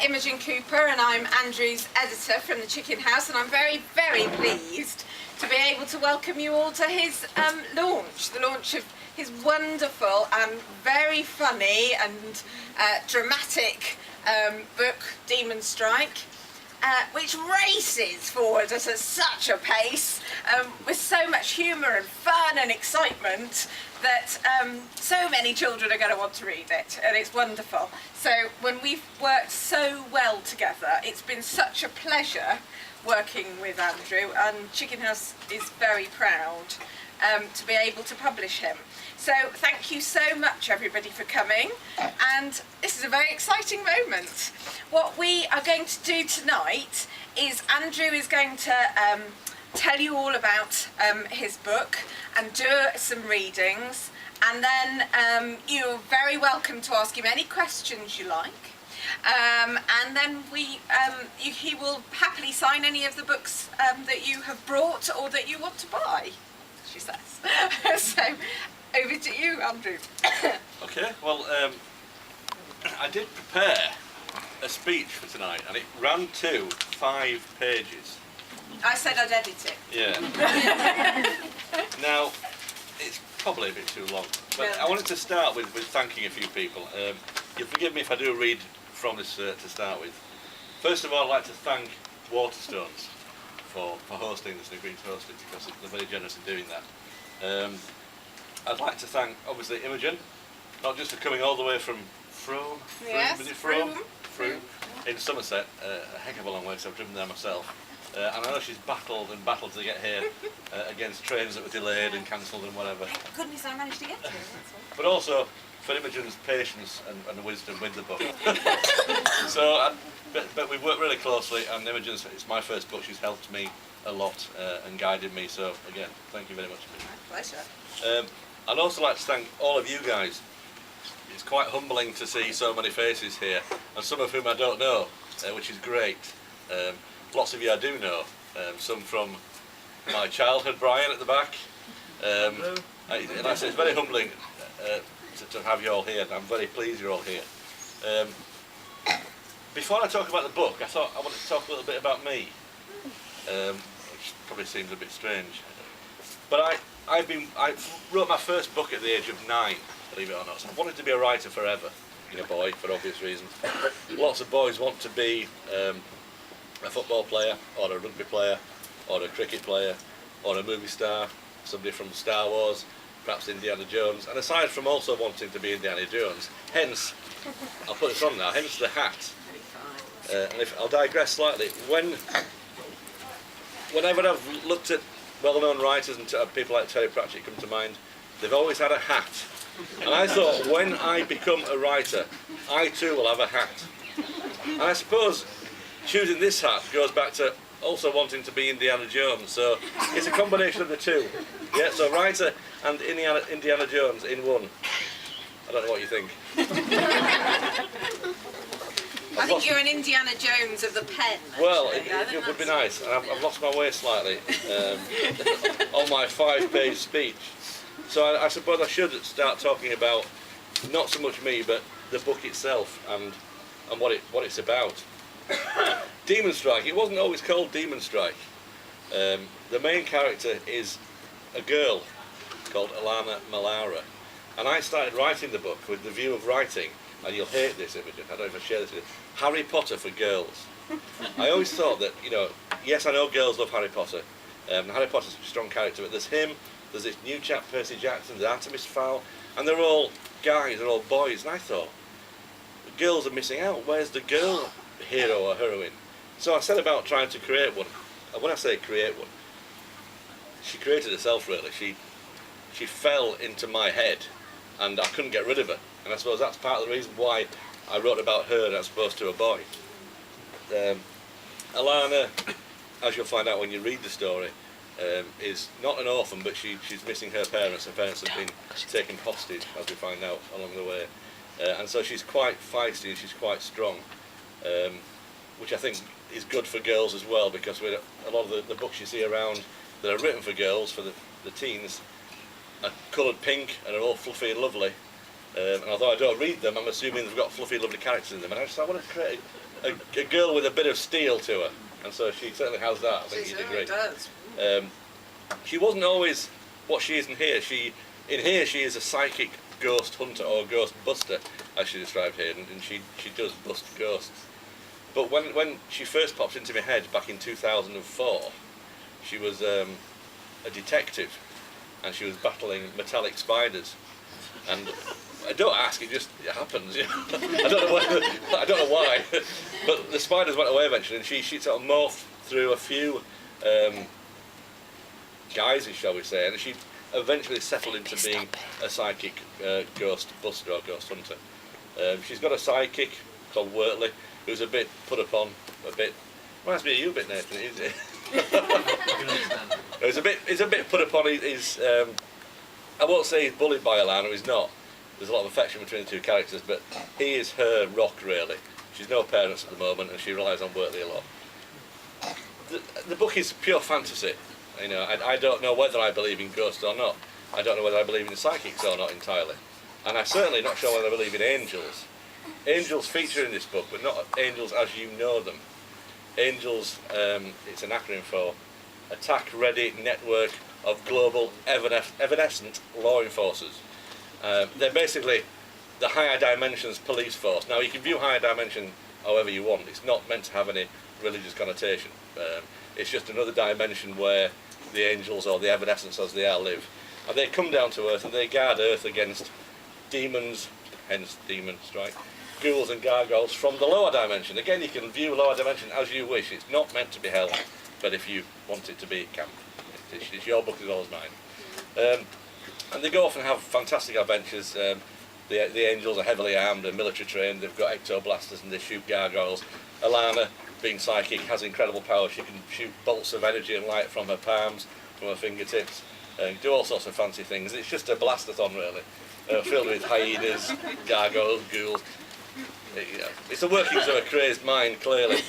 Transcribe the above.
Imogen Cooper, and I'm Andrew's editor from the Chicken House, and I'm very, very pleased to be able to welcome you all to his launch, the launch of his wonderful and very funny and dramatic book, Demon Strike, which races forward at such a pace with so much humour and fun and excitement that so many children are going to want to read it, and it's wonderful. So when we've worked so well together, it's been such a pleasure working with Andrew, and Chicken House is very proud to be able to publish him. So thank you so much everybody for coming, and this is a very exciting moment. What we are going to do tonight is Andrew is going to tell you all about his book and do some readings, and then you're very welcome to ask him any questions you like, and then he will happily sign any of the books that you have brought or that you want to buy, she says. So over to you, Andrew. Okay, well, I did prepare a speech for tonight, and it ran to 5 pages. I said I'd edit it. Yeah. Now, it's probably a bit too long, but I wanted to start with thanking a few people. You'll forgive me if I do read from this to start with. First of all, I'd like to thank Waterstones for hosting this and agreeing to host it, because they're very generous in doing that. I'd like to thank, obviously, Imogen, not just for coming all the way from Frome, yes, is it Frome? In Somerset, a heck of a long way, so I've driven there myself. And I know she's battled and battled to get here against trains that were delayed and cancelled and whatever. Thank goodness I managed to get here, that's all. But also for Imogen's patience and wisdom with the book. So, but we've worked really closely, and Imogen's, it's my first book, she's helped me a lot and guided me, so again, thank you very much. My pleasure. I'd also like to thank all of you guys. It's quite humbling to see so many faces here, and some of whom I don't know, which is great. Lots of you I do know, some from my childhood, Brian at the back. And I say it's very humbling to have you all here, and I'm very pleased you're all here. Before I talk about the book, I thought I wanted to talk a little bit about me, which probably seems a bit strange. But I wrote my first book at the age of 9, believe it or not. So I wanted to be a writer forever, being a boy, for obvious reasons. Lots of boys want to be a football player, or a rugby player, or a cricket player, or a movie star, somebody from Star Wars, perhaps Indiana Jones. And aside from also wanting to be Indiana Jones, hence, I'll put this on now, hence the hat. And if I'll digress slightly, whenever I've looked at well-known writers and people like Terry Pratchett come to mind, they've always had a hat. And I thought, when I become a writer, I too will have a hat. And I suppose choosing this hat goes back to also wanting to be Indiana Jones, so it's a combination of the two. Yeah, so writer and Indiana Jones in one. I don't know what you think. I think you're an Indiana Jones of the pen. Actually. Well, it would be nice. And I've lost my way slightly on my 5-page speech. So I suppose I should start talking about not so much me, but the book itself and what it's about. Demon Strike. It wasn't always called Demon Strike. The main character is a girl called Alannah Malarra, and I started writing the book with the view of writing, and you'll hate this, Imogen, I don't know if I share this with you, Harry Potter for girls. I always thought that, you know, yes, I know girls love Harry Potter, and Harry Potter's a strong character, but there's him, there's this new chap, Percy Jackson, there's Artemis Fowl, and they're all guys, they're all boys, and I thought, the girls are missing out, where's the girl hero or heroine? So I set about trying to create one. And when I say create one, she created herself really. She fell into my head and I couldn't get rid of her. And I suppose that's part of the reason why I wrote about her as opposed to a boy. Alannah, as you'll find out when you read the story, is not an orphan, but she's missing her parents. Her parents have been taken hostage, as we find out along the way. And so she's quite feisty and she's quite strong. Which I think is good for girls as well, because with a lot of the books you see around that are written for girls, for the teens, are coloured pink and are all fluffy and lovely, And although I don't read them, I'm assuming they've got fluffy, lovely characters in them. And I just thought, I want to create a girl with a bit of steel to her. And so she certainly has that. I think She you did certainly great. does. She wasn't always what she is in here. In here she is a psychic ghost hunter or ghost buster, as she described here, and she does bust ghosts. But when she first popped into my head back in 2004, she was a detective, and she was battling metallic spiders. And I don't ask, it happens. You know? I don't know why, but the spiders went away eventually, and she sort of morphed through a few guises, shall we say, and she eventually settled into being a psychic ghost buster or ghost hunter. She's got a sidekick called Worley, who's a bit put upon, reminds me of you a bit, Nathan, isn't it? He's a bit put upon. I won't say he's bullied by Alannah, he's not. There's a lot of affection between the two characters, but he is her rock, really. She's no parents at the moment, and she relies on Worley a lot. The book is pure fantasy. You know, I don't know whether I believe in ghosts or not. I don't know whether I believe in psychics or not entirely. And I'm certainly not sure whether I believe in angels. Angels feature in this book, but not angels as you know them. Angels, it's an acronym for Attack Ready Network of Global Evanescent Law Enforcers. They're basically the higher dimensions police force. Now, you can view higher dimension however you want. It's not meant to have any religious connotation. It's just another dimension where the angels, or the evanescents as they are, live. And they come down to Earth and they guard Earth against demons, hence demon strike, ghouls and gargoyles from the lower dimension. Again, you can view lower dimension as you wish. It's not meant to be hell, but if you want it to be, it can. It's your book as well as mine. And they go off and have fantastic adventures. The angels are heavily armed and military trained. They've got ectoblasters and they shoot gargoyles. Alannah, being psychic, has incredible power. She can shoot bolts of energy and light from her palms, from her fingertips, and do all sorts of fancy things. It's just a blastathon, really, filled with hyenas, gargoyles, ghouls. It's the workings of a crazed mind, clearly.